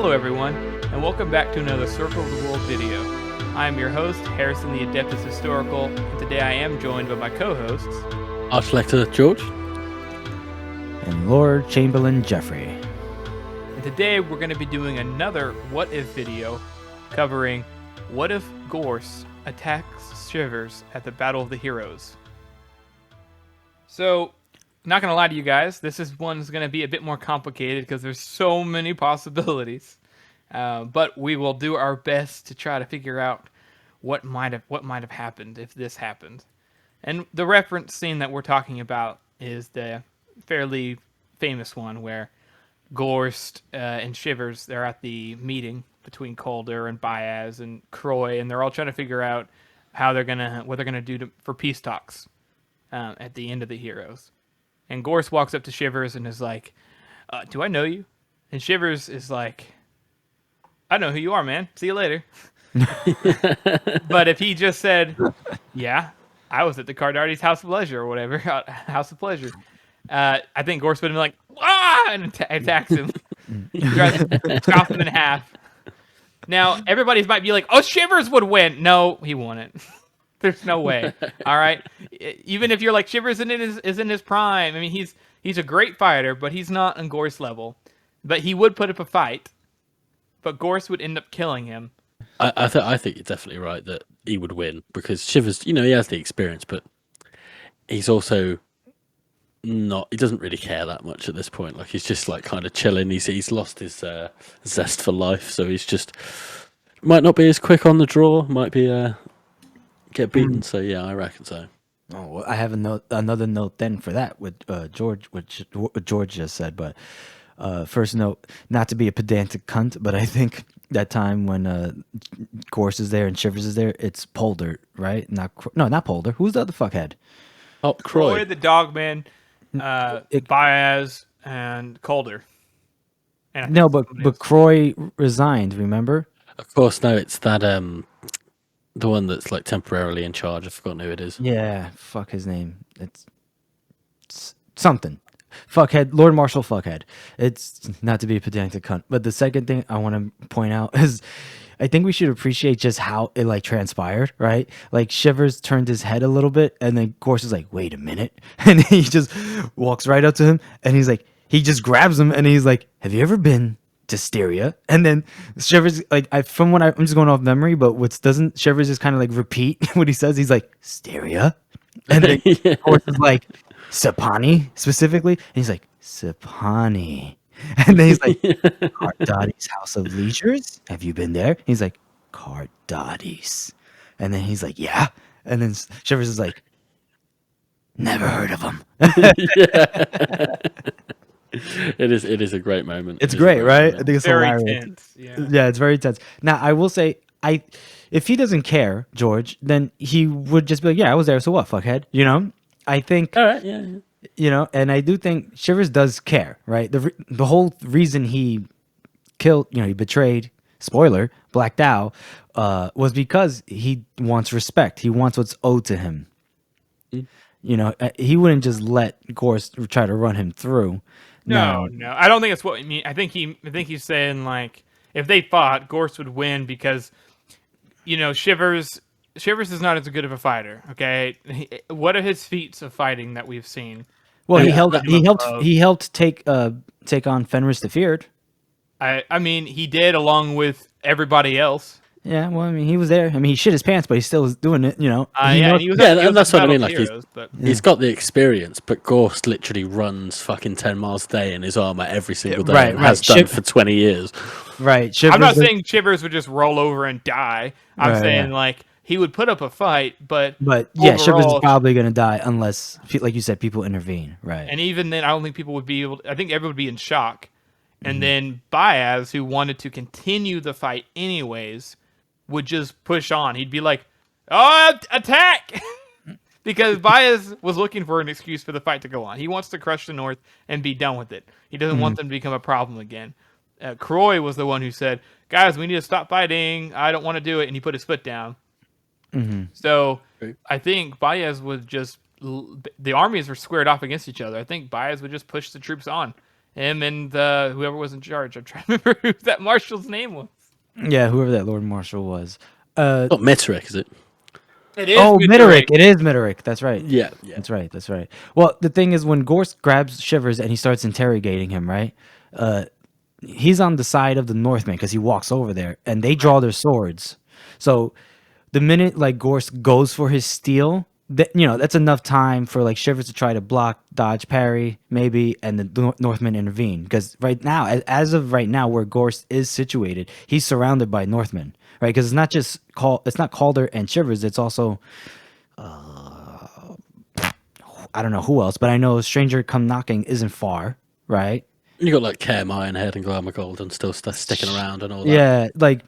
Hello everyone, and welcome back to another Circle of the World video. I am your host, Harrison the Adeptus Historical, and today I am joined by my co-hosts, Archlector George, and Lord Chamberlain Jeffrey. and today we're going to be doing another What If video, covering what if Gorst attacks Shivers at the Battle of the Heroes. So, not going to lie to you guys, one's going to be a bit more complicated because there's so many possibilities. But we will do our best to try to figure out what might have happened if this happened. And the reference scene that we're talking about is the fairly famous one where Gorst and Shivers, they're at the meeting between Calder and Baez and Croy, and they're all trying to figure out what they're gonna do for peace talks at the end of the Heroes. And Gorst walks up to Shivers and is like, "Do I know you?" And Shivers is like, "I know who you are, man. See you later." But if he just said, "Yeah, I was at the Cardari's House of Pleasure," or whatever, House of Pleasure, I think Gorst would have been like, "Ah!" and attacks him. Chops him in half. Now, everybody might be like, "Oh, Shivers would win." No, he wouldn't. There's no way. All right? Even if you're like, Shivers is in his prime. I mean, he's a great fighter, but he's not on Gorst level. But he would put up a fight. But Gorst would end up killing him. I think you're definitely right that he would win because Shivers, he has the experience, but he's also not. He doesn't really care that much at this point. Like he's just like kind of chilling. He's lost his zest for life, so he's just might not be as quick on the draw. Might be get beaten. So yeah, I reckon so. Oh, well, I have another note then for that with George, what George just said. But first note, not to be a pedantic cunt, but I think that time when Gorst is there and Shivers is there, it's Polder, right? Not Polder. Who's the other fuckhead? Oh, Croy, the Dogman, Baez, and Calder. And no, but Croy resigned. Remember? Of course, no. It's that the one that's like temporarily in charge. I've forgotten who it is. Yeah, fuck his name. It's something. Fuckhead, Lord Marshal Fuckhead. It's not to be a pedantic cunt, but the second thing I want to point out is I think we should appreciate just how it like transpired, right? Like Shivers turned his head a little bit, and then Gorst is like, "Wait a minute," and he just walks right up to him, and he's like, he just grabs him, and he's like, "Have you ever been to Styria?" And then Shivers, like, I'm just going off memory, but doesn't Shivers just kind of like repeat what he says? He's like, "Styria," and then Gorst is like, "Sapani," specifically, and he's like, "Sapani," and then he's like, "Cardadi's House of Leisures, have you been there?" He's like, "Cardadi's," and then he's like, "Yeah," and then Shivers is like, "Never heard of him." It is a great moment. It's great, right? I think it's very hilarious. tense. Yeah, it's very tense. Now, I will say, if he doesn't care, George, then he would just be like, "Yeah, I was there, so what, fuckhead?" I think, All right, yeah. And I do think Shivers does care, right? The whole reason he killed, he betrayed, spoiler, Black Dow, was because he wants respect. He wants what's owed to him. He wouldn't just let Gorst try to run him through. No. I don't think it's what you mean. I think he's saying like if they fought, Gorst would win because Shivers is not as good of a fighter. Okay, what are his feats of fighting that we've seen? Well, he helped take on Fenris the Feared. I mean, he did along with everybody else. Yeah, well, I mean, he was there. I mean, he shit his pants, but he still was doing it. And that's what I mean. Like Heroes, he's got the experience, but Gorst literally runs fucking 10 miles a day in his armor every single day. Right, and has done for 20 years. Right. I'm not saying Shivers would just roll over and die. I'm saying like he would put up a fight, but yeah, Shivers is probably going to die unless, like you said, people intervene. Right. And even then, I don't think people would be able to, I think everyone would be in shock. And then Baez, who wanted to continue the fight anyways, would just push on. He'd be like, "Oh, attack!" Because Baez was looking for an excuse for the fight to go on. He wants to crush the North and be done with it. He doesn't want them to become a problem again. Croy was the one who said, "Guys, we need to stop fighting. I don't want to do it." And he put his foot down. So I think Baez would just... The armies were squared off against each other. I think Baez would just push the troops on. Him and whoever was in charge. I'm trying to remember who that marshal's name was. Yeah, whoever that Lord Marshal was. Not Metric, is it? It is Oh, Midoric. Midoric. It is Midoric. That's right. Yeah, yeah. That's right. That's right. Well, the thing is, when Gorst grabs Shivers and he starts interrogating him, right? He's on the side of the Northmen because he walks over there, and they draw their swords. So the minute like Gorst goes for his steel, that's enough time for like Shivers to try to block, dodge, parry, maybe, and the Northmen intervene. Because right now, as of right now, where Gorst is situated, he's surrounded by Northmen, right? Because it's not just it's not Calder and Shivers. It's also I don't know who else, but I know Stranger Come Knocking isn't far, right? You got like Kerm, Ironhead, and Glamour Golden still sticking around and all that. Yeah, like,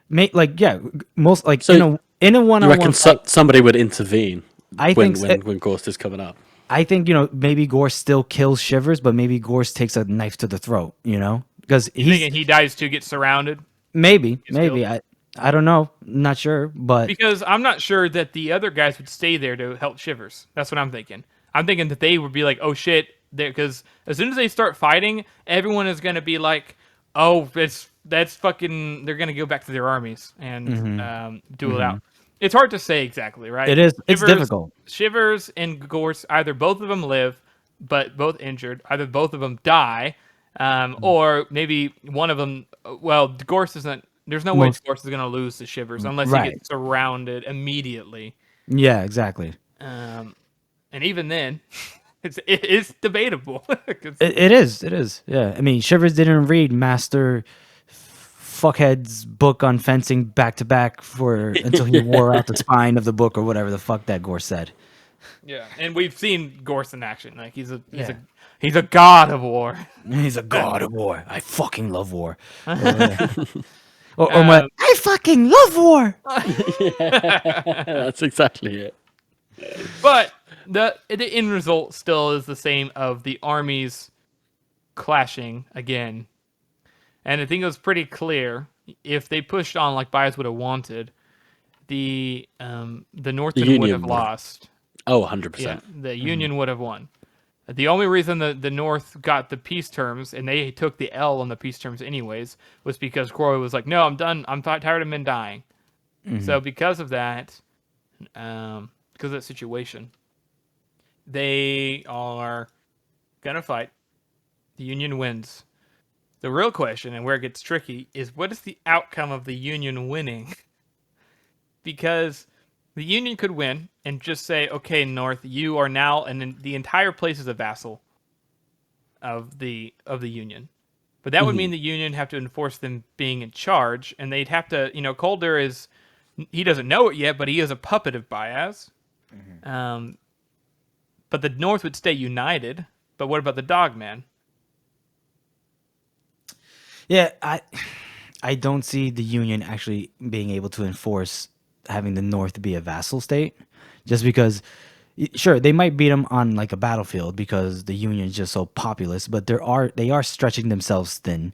most like So in a you one-on-one reckon fight, somebody would intervene I when think when Gorst is coming up? I think maybe Gorst still kills Shivers, but maybe Gorst takes a knife to the throat, because You he's thinking he dies to get surrounded? maybe killed? I don't know, not sure, but Because I'm not sure that the other guys would stay there to help Shivers. That's what I'm thinking. I'm thinking that they would be like, oh shit, because as soon as they start fighting, everyone is going to be like, oh, that's fucking. They're going to go back to their armies and duel it out. It's hard to say exactly, right? it is it's difficult. Shivers and Gorse, either both of them live, but both injured. Either both of them die, or maybe one of them. Well, Gorse isn't. There's no way Most Gorse is going to lose to Shivers unless he right. gets surrounded immediately. Yeah, exactly. And even then, it's debatable. 'Cause- It is. Yeah, I mean, Shivers didn't read Master Fuckhead's book on fencing back to back until he wore out the spine of the book or whatever the fuck that Gorse said. yeah, and we've seen Gorse in action. Like Yeah. he's a god of war. He's a god of war. I fucking love war. Or what? I fucking love war. That's exactly it. But the end result still is the same of the armies clashing again. And I think it was pretty clear if they pushed on like Bias would have wanted, the Northmen would Union have would. lost. Oh, 100%. Yeah, the Union would have won. The only reason the North got the peace terms, and they took the L on the peace terms anyways, was because Croy was like, no, I'm done. I'm tired of men dying. So because of that, because of that situation, they are going to fight. The Union wins. The real question, and where it gets tricky, is what is the outcome of the Union winning? Because the Union could win and just say, okay, North, you are now, and then the entire place is a vassal of the Union. But that would mean the Union have to enforce them being in charge, and they'd have to, Calder he doesn't know it yet, but he is a puppet of Baez. But the North would stay united. But what about the Dogman? Yeah, I don't see the Union actually being able to enforce having the North be a vassal state, just because. Sure, they might beat them on like a battlefield because the Union is just so populous, but they are stretching themselves thin.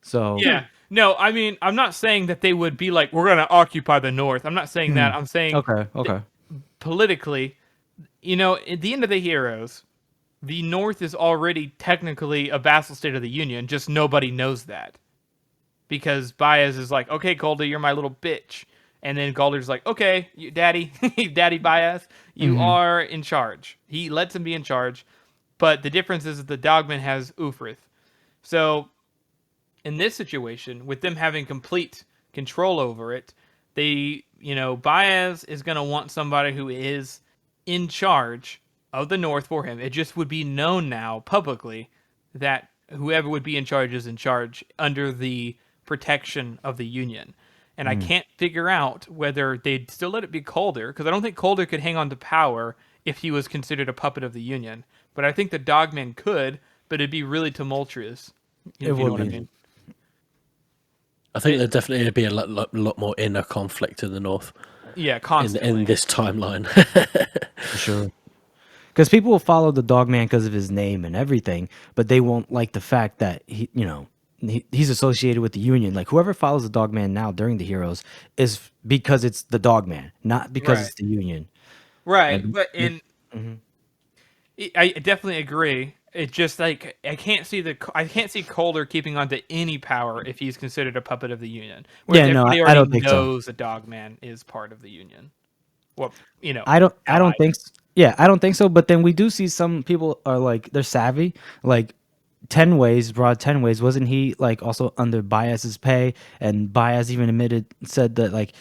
So Yeah. No, I mean, I'm not saying that they would be like, we're going to occupy the North. I'm not saying that. I'm saying okay. politically, at the end of the Heroes, the North is already technically a vassal state of the Union, just nobody knows that. Because Baez is like, okay, Calder, you're my little bitch. And then Calder's like, okay, daddy, daddy Baez, you are in charge. He lets him be in charge. But the difference is that the Dogman has Ufrith. So in this situation, with them having complete control over it, Baez is going to want somebody who is in charge of the North for him. It just would be known now publicly that whoever would be in charge is in charge under the protection of the Union. And I can't figure out whether they'd still let it be Calder, because I don't think Calder could hang on to power if he was considered a puppet of the Union. But I think the Dogman could, but it'd be really tumultuous. It If you know would what I be. mean. I think there'd definitely be a lot more inner conflict in the North Yeah, constantly. in this timeline. For sure. Because people will follow the Dogman because of his name and everything, but they won't like the fact that he's associated with the Union. Like whoever follows the Dogman now during the Heroes is because it's the Dogman, not because it's the Union. Right, And- but I definitely agree. It's just like I can't see Calder keeping on to any power if he's considered a puppet of the Union. Whereas Yeah, no, everybody I already don't think so. knows a Dogman is part of the Union. Well, I don't allied. think. Yeah, I don't think so. But then we do see some people are like they're savvy. Like 10 Ways, Broad 10 Ways. Wasn't he like also under Baez's pay? And Baez even said that like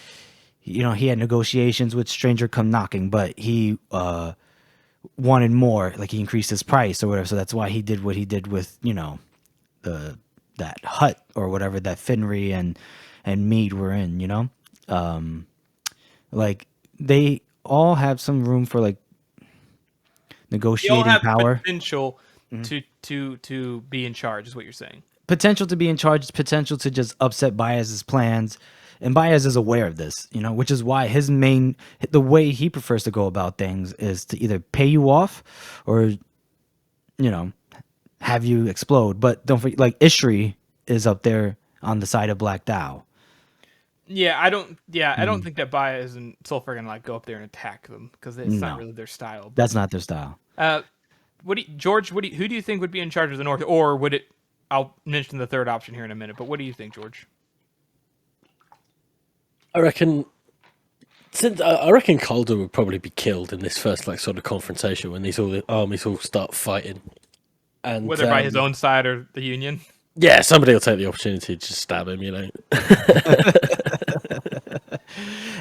he had negotiations with Stranger Come Knocking, but he wanted more. Like he increased his price or whatever. So that's why he did what he did with the that hut or whatever that Finry and Mead were in. Like they all have some room for like They all negotiating have power, potential to be in charge, is what you're saying. potential to be in charge, potential to just upset Baez's plans. And Baez is aware of this, which is why the way he prefers to go about things is to either pay you off or, have you explode. But don't forget, like Ishri is up there on the side of Black Dow. Yeah, I don't think that Baez and Sulfur are gonna like go up there and attack them because it's not No, really their style. But that's not their style. George? Who do you think would be in charge of the North, or would it? I'll mention the third option here in a minute. But what do you think, George? I reckon. I reckon Calder would probably be killed in this first like sort of confrontation when the armies all start fighting, and Whether by his own side or the Union. yeah, somebody will take the opportunity to just stab him.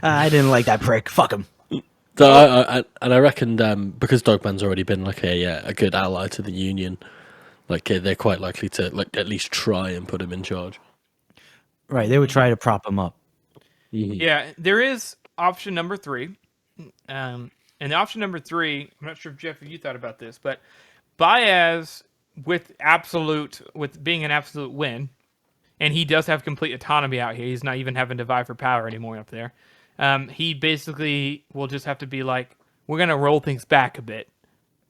I didn't like that prick. Fuck him. So I reckon because Dogman's already been like a good ally to the Union, like they're quite likely to like at least try and put him in charge. Right, they would try to prop him up. Yeah, there is option number 3. And the option number 3, I'm not sure if Jeff, if you thought about this, but Baez with being an absolute win, and he does have complete autonomy out here. He's not even having to vie for power anymore up there. He basically will just have to be like, we're gonna roll things back a bit.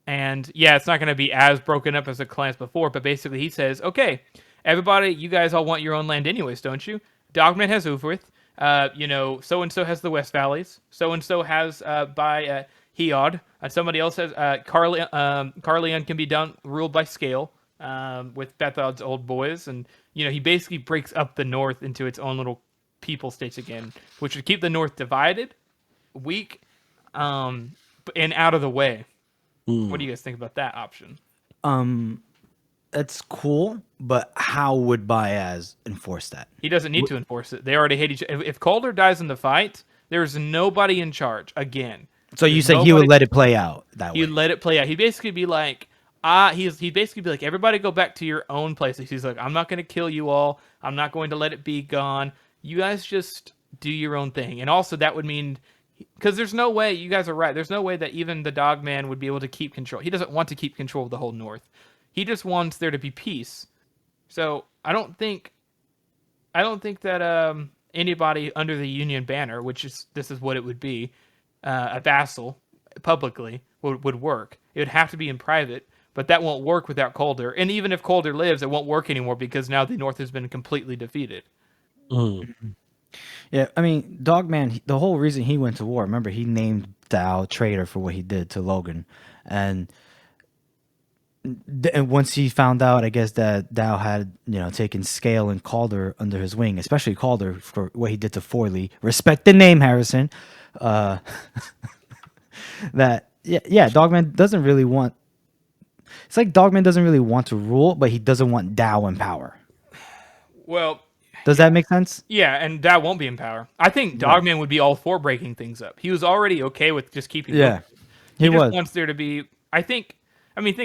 And yeah, it's not going to be as broken up as the clans before, but basically he says, okay, everybody, you guys all want your own land anyways, don't you? Dogman has Uvrith. So-and-so has the West Valleys. So-and-so has by Heod. Somebody else has Carleon can be ruled by Scale with Bethod's old boys. And, he basically breaks up the North into its own little people states again, which would keep the North divided, weak, and out of the way. What do you guys think about that option? That's cool, but how would Baez enforce that? He doesn't need to enforce it. They already hate each other. If Calder dies in the fight, there's nobody in charge again. So you say he would let it play out that way? He'd let it play out. He'd basically be like, he'd basically be like, everybody go back to your own places. He's like, I'm not going to kill you all. I'm not going to let it be gone. You guys just do your own thing. And also that would mean, because there's no way, you guys are right, there's no way that even the Dogman would be able to keep control. He doesn't want to keep control of the whole North. He just wants there to be peace. So I don't think that anybody under the Union banner, this is what it would be, a vassal publicly would work. It would have to be in private, but that won't work without Calder. And even if Calder lives, it won't work anymore because now the North has been completely defeated. Yeah, I mean, Dogman, the whole reason he went to war, remember, he named Dow traitor for what he did to Logan. And once he found out, I guess, that Dow had, taken Scale and Calder under his wing, especially Calder for what he did to Forley. Respect the name, Harrison. Dogman doesn't really want... It's like Dogman doesn't really want to rule, but he doesn't want Dow in power. Well... Does that make sense? Yeah, and Dow won't be in power. I think Dogman would be all for breaking things up. He was already okay with just keeping Yeah, he just wants there to be... think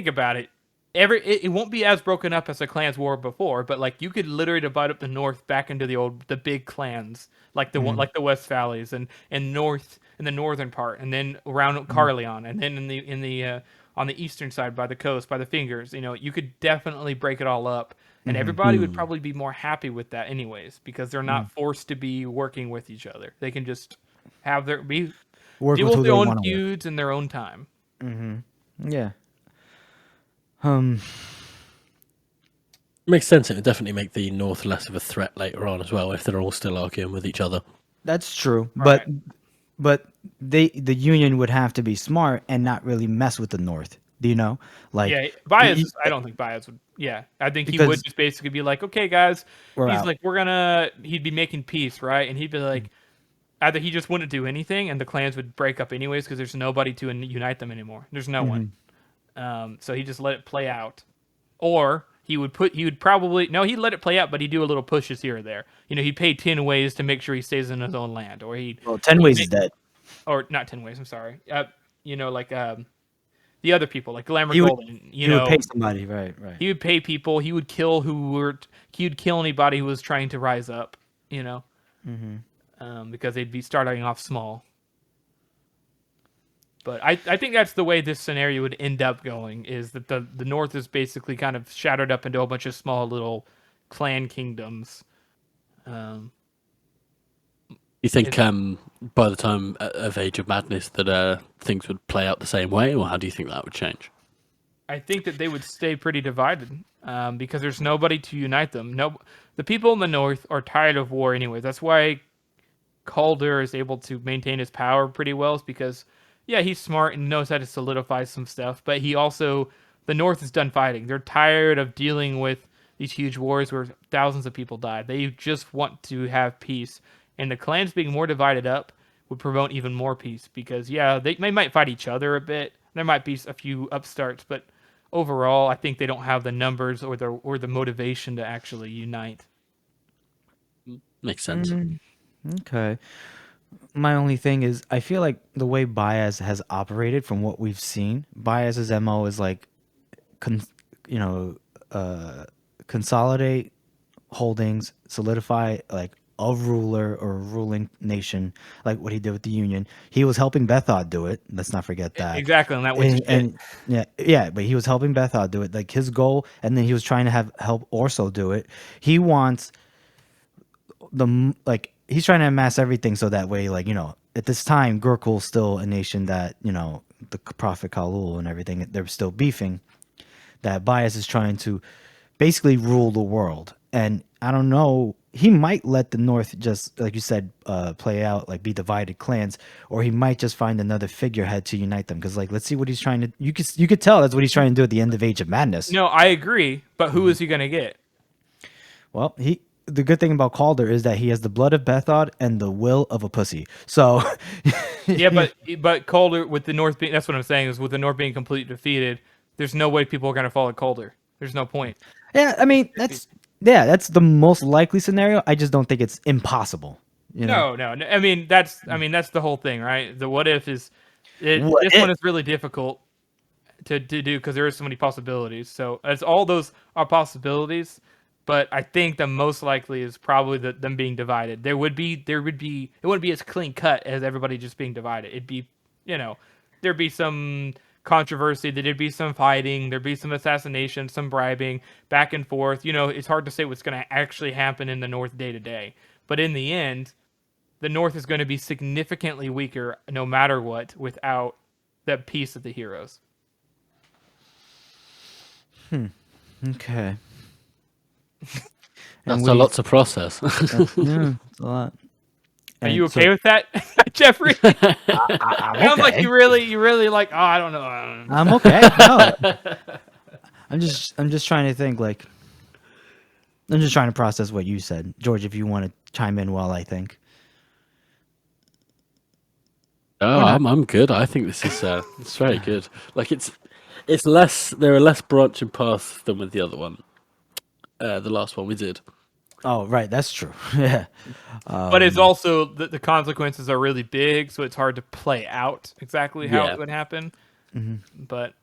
about it. It won't be as broken up as the clans were before, but like you could literally divide up the North back into the big clans, like the one, like the West Valleys and North in the northern part, and then around Carleon, and then in the on the eastern side by the coast, by the Fingers. You could definitely break it all up, and everybody would probably be more happy with that anyways, because they're not forced to be working with each other. They can just have deal with their own feuds in their own time. Yeah. Makes sense. It would definitely make the North less of a threat later on as well if they're all still arguing with each other. That's true, Right. but the Union would have to be smart and not really mess with the North, Do you know? Like, Yeah, Baez. he- I don't think Baez would. Yeah, I think he would because just basically be like, okay, guys. we're He's out. like, he'd be making peace, right? And he'd be like, either he just wouldn't do anything, and the clans would break up anyways because there's nobody to unite them anymore. There's no one. So he just let it play out, or he would probably no, he'd let it play out, but he'd do a little pushes here or there. He'd pay 10 ways to make sure he stays in his own land, or Well, 10 ways make, is dead. or not 10 ways. I'm sorry. Like the other people, like Glamour He would Golden. he would pay somebody, right? He would pay people. He would kill he would kill anybody who was trying to rise up. Because they'd be starting off small. But I think that's the way this scenario would end up going, is that the North is basically kind of shattered up into a bunch of small little clan kingdoms. You think by the time of Age of Madness that things would play out the same way, or how do you think that would change? I think that they would stay pretty divided because there's nobody to unite them. No, the people in the North are tired of war anyway. That's why Calder is able to maintain his power pretty well, is because, yeah, he's smart and knows how to solidify some stuff, but the North is done fighting. They're tired of dealing with these huge wars where thousands of people died. They just want to have peace, and the clans being more divided up would promote even more peace, because, yeah, they might fight each other a bit. There might be a few upstarts, but overall, I think they don't have the numbers or the motivation to actually unite. Makes sense. Okay. My only thing is, I feel like the way Baez has operated, from what we've seen, Baez's MO is like, you know, consolidate holdings, solidify like a ruler or a ruling nation, like what he did with the Union. He was helping Bethod do it. Let's not forget that. Exactly, and that went to shit. And yeah, but he was helping Bethod do it, like his goal, and then he was trying to help Orso do it. He wants he's trying to amass everything so that way, like, at this time, Gurkul's still a nation that, the Prophet Kalul and everything, they're still beefing. That Baez is trying to basically rule the world. And I don't know, he might let the North just, like you said, play out, like be divided clans, or he might just find another figurehead to unite them. Because, like, let's see what he's trying to. You could tell that's what he's trying to do at the end of Age of Madness. No, I agree, but who is he going to get? Well, the good thing about Calder is that he has the blood of Bethod and the will of a pussy. So yeah, but Calder, with the North being, that's what I'm saying, is with the North being completely defeated, there's no way people are going to follow Calder. There's no point. Yeah, I mean, that's the most likely scenario. I just don't think it's impossible. No. I mean, that's the whole thing, right? The what if is this one is really difficult to do because there are so many possibilities. So as all those are possibilities, but I think the most likely is probably them being divided. It wouldn't be as clean cut as everybody just being divided. It'd be, there'd be some controversy, there'd be some fighting, there'd be some assassination, some bribing, back and forth. It's hard to say what's going to actually happen in the North day to day. But in the end, the North is going to be significantly weaker no matter what without the peace of the heroes. Okay. That's a lot to process. Yeah, it's a lot. Are you okay with that, Jeffrey? Sounds like you really like. Oh, I don't know. I'm okay. No. I'm just trying to think. Like, I'm just trying to process what you said, George. If you want to chime in while I think. Oh, I'm good. I think this is it's very good. Like it's less. There are less branching paths than with the other one. The last one we did. Oh, right. That's true. Yeah. But it's also the consequences are really big, so it's hard to play out exactly how it would happen. Mm-hmm. But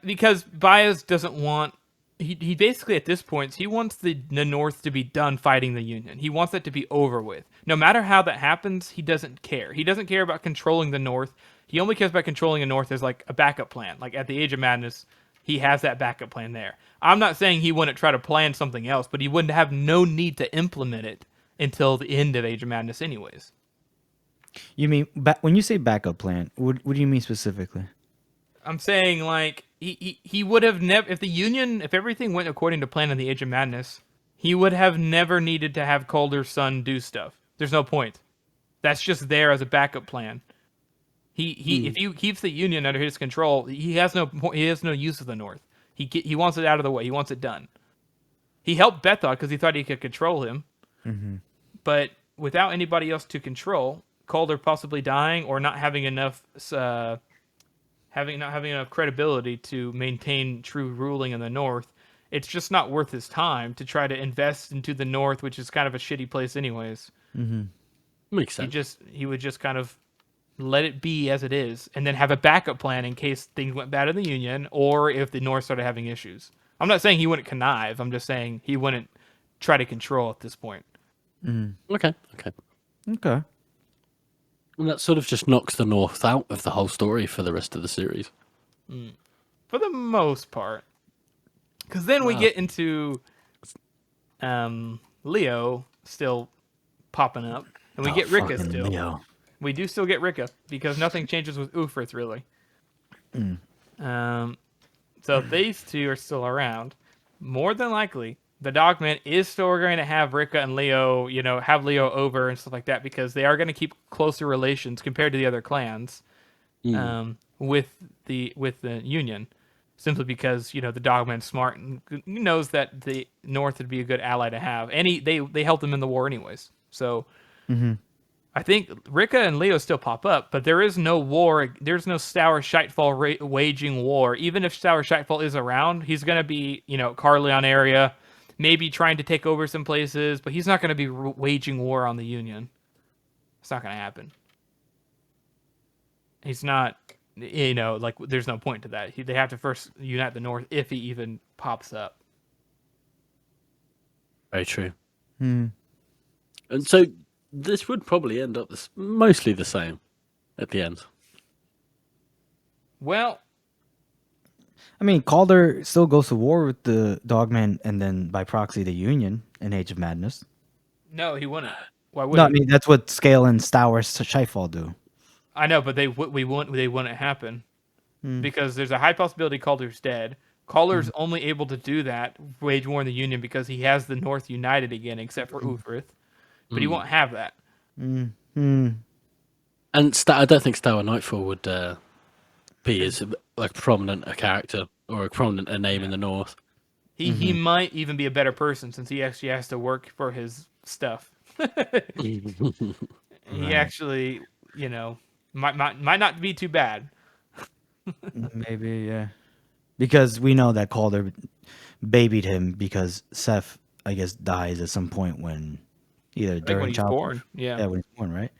because Baez doesn't want, he basically at this point he wants the North to be done fighting the Union. He wants it to be over with. No matter how that happens, he doesn't care. He doesn't care about controlling the North. He only cares about controlling the North as like a backup plan. Like at the Age of Madness, he has that backup plan there. I'm not saying he wouldn't try to plan something else, but he wouldn't have no need to implement it until the end of Age of Madness anyways. You mean when you say backup plan, what do you mean specifically? I'm saying like he would have never, if everything went according to plan in the Age of Madness, he would have never needed to have Calder's son do stuff. There's no point. That's just there as a backup plan. If he keeps the Union under his control, he has no use of the North. He wants it out of the way. He wants it done. He helped Bethod because he thought he could control him, but without anybody else to control, Calder possibly dying or not having enough credibility to maintain true ruling in the North, it's just not worth his time to try to invest into the North, which is kind of a shitty place anyways. Makes sense. He would just kind of let it be as it is, and then have a backup plan in case things went bad in the Union or if the North started having issues. I'm not saying he wouldn't connive. I'm just saying he wouldn't try to control at this point. Okay. Okay. And that sort of just knocks the North out of the whole story for the rest of the series. For the most part. Because then we get into Leo still popping up. And we get Ricka fucking still. Leo. We do still get Ricka because nothing changes with Ufrith really. So these two are still around. More than likely, the Dogman is still going to have Ricka and Leo, have Leo over and stuff like that because they are going to keep closer relations compared to the other clans with the Union. Simply because, the Dogman's smart and knows that the North would be a good ally to have. And they helped him in the war anyways. So I think Ricka and Leo still pop up, but there is no war. There's no Stour Shitefall waging war. Even if Stour Shitefall is around, he's going to be, Carleon area, maybe trying to take over some places, but he's not going to be waging war on the Union. It's not going to happen. He's not, there's no point to that. They have to first unite the North if he even pops up. Very true. And so this would probably end up mostly the same at the end. Well, I mean, Calder still goes to war with the Dogman and then by proxy the Union in Age of Madness. no, he wouldn't. Why would No, he? I mean that's what Scale and Stour Shitefall do. I know, but they wouldn't happen because there's a high possibility Calder's dead. Calder's only able to do that, wage war in the Union, because he has the North united again, except for Ufrith. But he won't have that. And I don't think Stour Nightfall would be as prominent a character or a prominent a name in the North. He might even be a better person since he actually has to work for his stuff. He actually, might not be too bad. Maybe, yeah. Because we know that Calder babied him because Seth, I guess, dies at some point when either during when he's childbirth. born. Yeah, when he's born, right?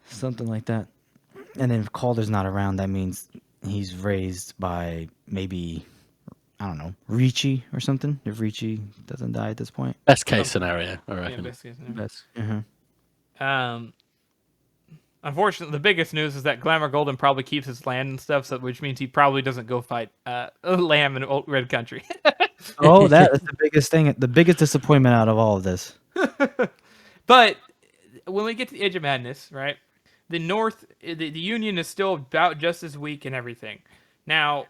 Something like that. And then if Calder's not around, that means he's raised by maybe, I don't know, Ricci or something. If Ricci doesn't die at this point. Best case scenario, I reckon. best case scenario. Best. Unfortunately, the biggest news is that Glamour Golden probably keeps his land and stuff, which means he probably doesn't go fight Lamb in Old Red Country. Oh, that is the biggest thing. The biggest disappointment out of all of this. But when we get to the Edge of Madness, right? The North, the Union is still about just as weak and everything. Now,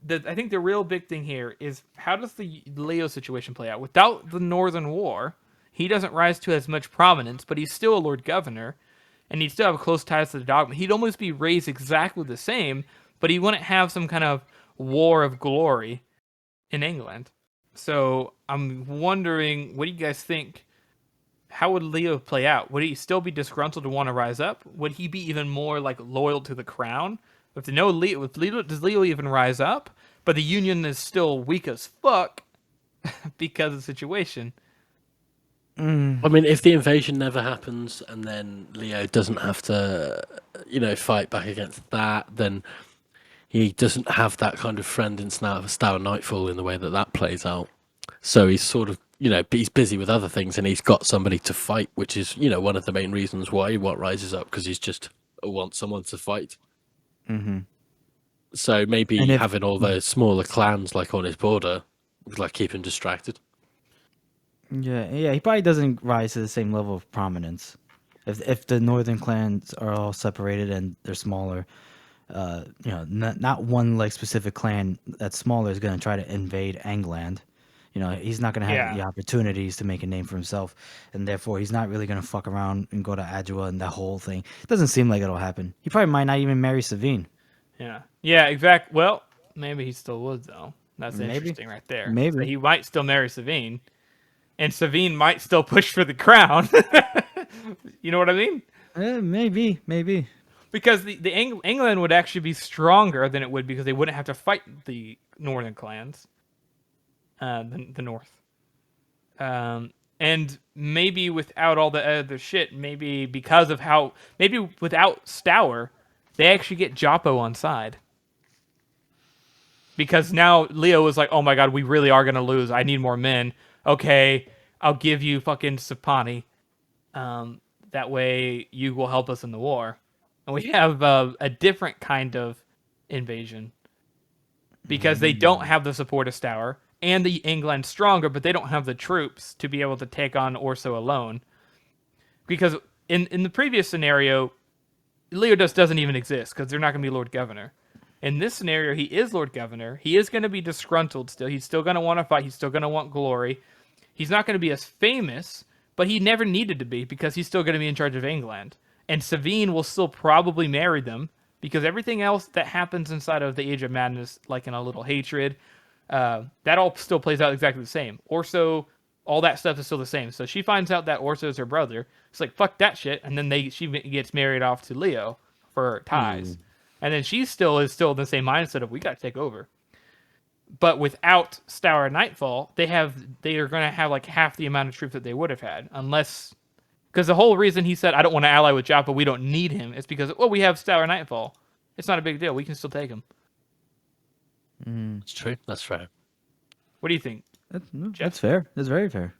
I think the real big thing here is how does the Leo situation play out? Without the Northern War, he doesn't rise to as much prominence, but he's still a Lord Governor, and he'd still have close ties to the Dogma. He'd almost be raised exactly the same, but he wouldn't have some kind of war of glory in England. So I'm wondering, what do you guys think? How would Leo play out? Would he still be disgruntled to want to rise up? Would he be even more loyal to the crown? Does Leo even rise up? But the Union is still weak as fuck because of the situation. I mean, if the invasion never happens and then Leo doesn't have to, fight back against that, then he doesn't have that kind of friend in Stour Nightfall in the way that plays out. So he's sort of, he's busy with other things and he's got somebody to fight, which is, one of the main reasons why he rises up, because he's just wants someone to fight. So maybe having all those smaller clans on his border would keep him distracted. Yeah, he probably doesn't rise to the same level of prominence. If the northern clans are all separated and they're smaller, not one specific clan that's smaller is going to try to invade Angland. You know, he's not going to have Yeah. the opportunities to make a name for himself, and therefore he's not really going to fuck around and go to Adua and that whole thing. It doesn't seem like it'll happen. He probably might not even marry Savine. Yeah, exactly. Well, maybe he still would, though. That's Maybe. interesting right there. Maybe. So he might still marry Savine, and Savine might still push for the crown. You know what I mean? Maybe. Because England would actually be stronger than it would because they wouldn't have to fight the northern clans, the North. And maybe without all the other shit, maybe because of how, maybe without Stour, they actually get Joppo on side. Because now Leo is like, oh my god, we really are going to lose. I need more men. Okay, I'll give you fucking Sapani. That way you will help us in the war. And we have a different kind of invasion. Because they don't have the support of Stour. And the England's stronger, but they don't have the troops to be able to take on Orso alone. Because in the previous scenario, Leo doesn't even exist because they're not going to be Lord Governor. In this scenario, he is Lord Governor. He is going to be disgruntled still. He's still going to want to fight. He's still going to want glory. He's not going to be as famous, but he never needed to be because he's still going to be in charge of England. And Savine will still probably marry them because everything else that happens inside of the Age of Madness, like in a little hatred, that all still plays out exactly the same. Orso, all that stuff is still the same. So she finds out that Orso is her brother. It's like, fuck that shit. And then she gets married off to Leo for ties. And then she still in the same mindset of, we got to take over. But without Stour Nightfall, they are going to have like half the amount of troops that they would have had. Unless, because the whole reason he said, I don't want to ally with Joppa, we don't need him, is because, well, we have Stour Nightfall. It's not a big deal. We can still take him. It's true. That's fair. What do you think? That's fair. That's very fair.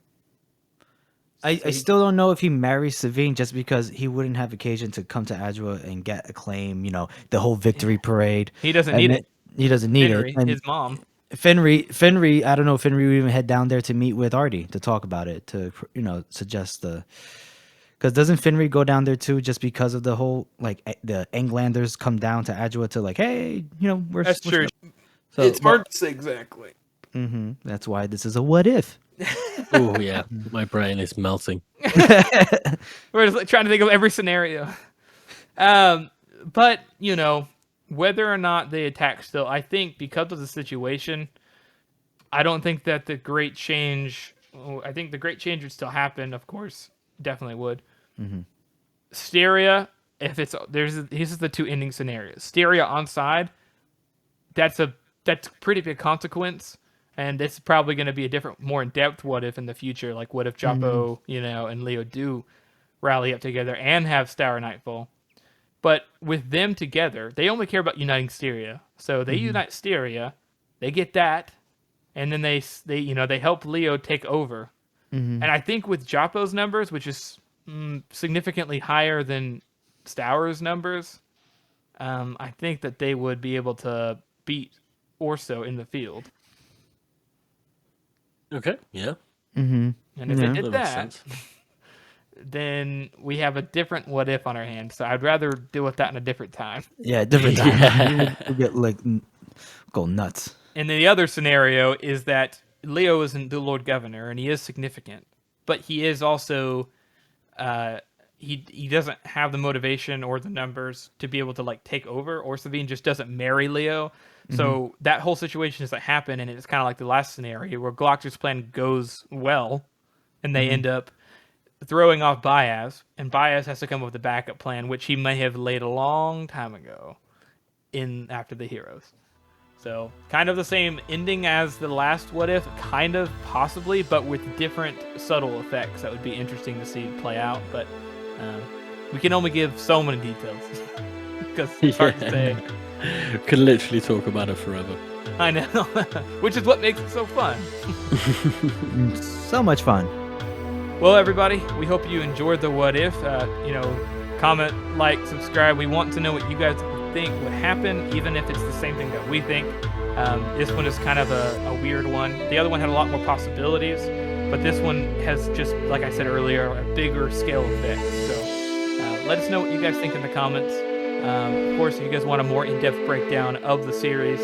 I still don't know if he marries Savine just because he wouldn't have occasion to come to Adua and get acclaim, you know, the whole victory parade. He doesn't need it. He doesn't need Henry, it. And his mom. Fenry, I don't know if Fenry would even head down there to meet with Artie to talk about it, to, you know, suggest because doesn't Fenry go down there too just because of the whole, like, the Englanders come down to Adua to like, hey, you know, That's true. So, It's hard to say exactly. That's why this is a what if. Oh yeah, my brain is melting. We're just like, trying to think of every scenario. But, you know, whether or not they attack still, I think because of the situation, I don't think that the great change... I think the great change would still happen, of course. Definitely would. Styria, these are the two ending scenarios. Styria on side, that's pretty big consequence. And it's probably going to be a different, more in-depth what if in the future. Like, what if Joppo, you know, and Leo do rally up together and have Stour Nightfall? But with them together, they only care about uniting Styria. So they unite Styria, they get that, and then they help Leo take over. And I think with Joppo's numbers, which is significantly higher than Stour's numbers, I think that they would be able to beat Orso in the field. Okay. Yeah. And if they did That makes that, sense. then we have a different what if on our hands. So I'd rather deal with that in a different time. Yeah, different time. We'll get like go nuts. And then the other scenario is that Leo isn't the Lord Governor, and he is significant, but he is also he doesn't have the motivation or the numbers to be able to like take over, or Savine just doesn't marry Leo. So that whole situation doesn't happen, and it's kind of like the last scenario where Glockter's plan goes well, and they end up throwing off Baez, and Baez has to come up with a backup plan, which he may have laid a long time ago after the Heroes. So kind of the same ending as the last what if, kind of possibly, but with different subtle effects that would be interesting to see play out. But we can only give so many details because it's hard to say. Could literally talk about it forever. I know, which is what makes it so fun. So much fun. Well, everybody, we hope you enjoyed the what if. Comment, like, subscribe. We want to know what you guys think would happen, even if it's the same thing that we think. This one is kind of a weird one. The other one had a lot more possibilities, but this one has just, like I said earlier, a bigger scale effect. So let us know what you guys think in the comments. Of course, if you guys want a more in-depth breakdown of the series,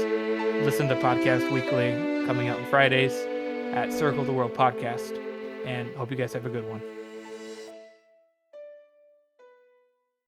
listen to Podcast Weekly coming out on Fridays. at Circle the World Podcast. And hope you guys have a good one.